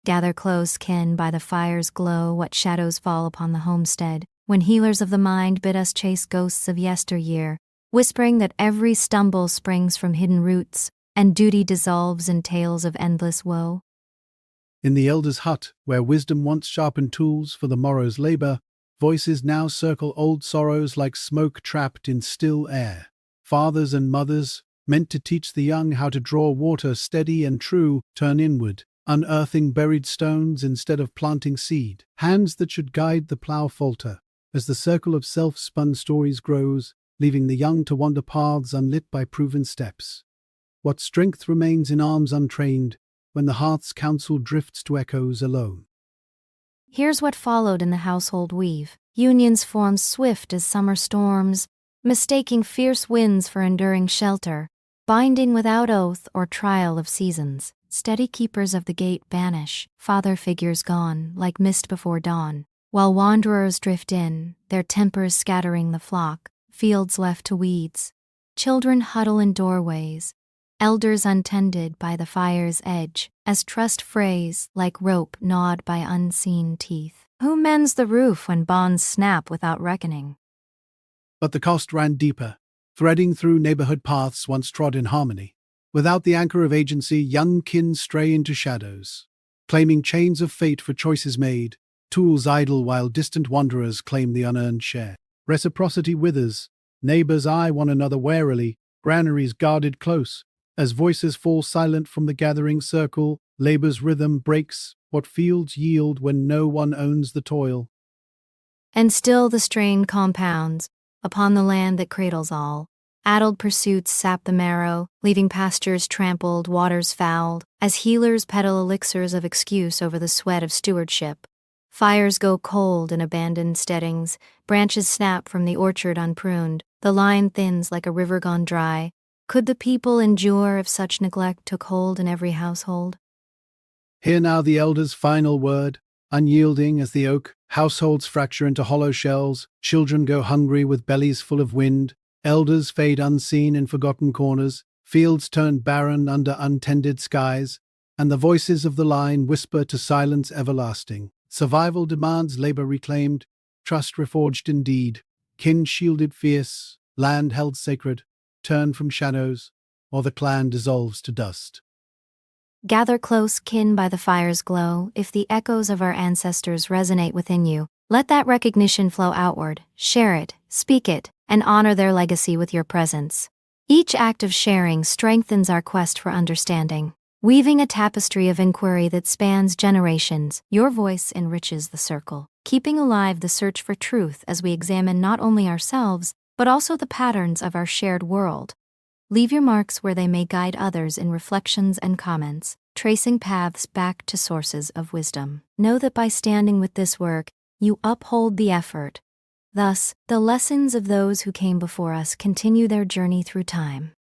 Gather close, kin, by the fire's glow, what shadows fall upon the homestead, when healers of the mind bid us chase ghosts of yesteryear, whispering that every stumble springs from hidden roots, and duty dissolves in tales of endless woe. In the elder's hut, where wisdom once sharpened tools for the morrow's labor, voices now circle old sorrows like smoke trapped in still air. Fathers and mothers, meant to teach the young how to draw water steady and true, turn inward, unearthing buried stones instead of planting seed. Hands that should guide the plow falter, as the circle of self-spun stories grows, leaving the young to wander paths unlit by proven steps. What strength remains in arms untrained, when the hearth's counsel drifts to echoes alone? Here's what followed in the household weave. Unions formed swift as summer storms, mistaking fierce winds for enduring shelter, binding without oath or trial of seasons. Steady keepers of the gate banish, father figures gone, like mist before dawn, while wanderers drift in, their tempers scattering the flock, fields left to weeds. Children huddle in doorways, elders untended by the fire's edge, as trust frays, like rope gnawed by unseen teeth. Who mends the roof when bonds snap without reckoning? But the cost ran deeper, threading through neighborhood paths once trod in harmony. Without the anchor of agency, young kin stray into shadows, claiming chains of fate for choices made, tools idle while distant wanderers claim the unearned share. Reciprocity withers, neighbors eye one another warily, granaries guarded close. As voices fall silent from the gathering circle, labor's rhythm breaks, what fields yield when no one owns the toil. And still the strain compounds, upon the land that cradles all. Addled pursuits sap the marrow, leaving pastures trampled, waters fouled, as healers peddle elixirs of excuse over the sweat of stewardship. Fires go cold in abandoned steadings, branches snap from the orchard unpruned, the line thins like a river gone dry. Could the people endure if such neglect took hold in every household? Hear now the elder's final word, unyielding as the oak. Households fracture into hollow shells, children go hungry with bellies full of wind, elders fade unseen in forgotten corners, fields turn barren under untended skies, and the voices of the line whisper to silence everlasting. Survival demands labor reclaimed, trust reforged in deed, kin shielded fierce, land held sacred, turn from shadows, or the clan dissolves to dust. Gather close, kin, by the fire's glow. If the echoes of our ancestors resonate within you, let that recognition flow outward. Share it, speak it, and honor their legacy with your presence. Each act of sharing strengthens our quest for understanding. Weaving a tapestry of inquiry that spans generations, your voice enriches the circle, keeping alive the search for truth as we examine not only ourselves, but also the patterns of our shared world. Leave your marks where they may guide others in reflections and comments, tracing paths back to sources of wisdom. Know that by standing with this work, you uphold the effort. Thus, the lessons of those who came before us continue their journey through time.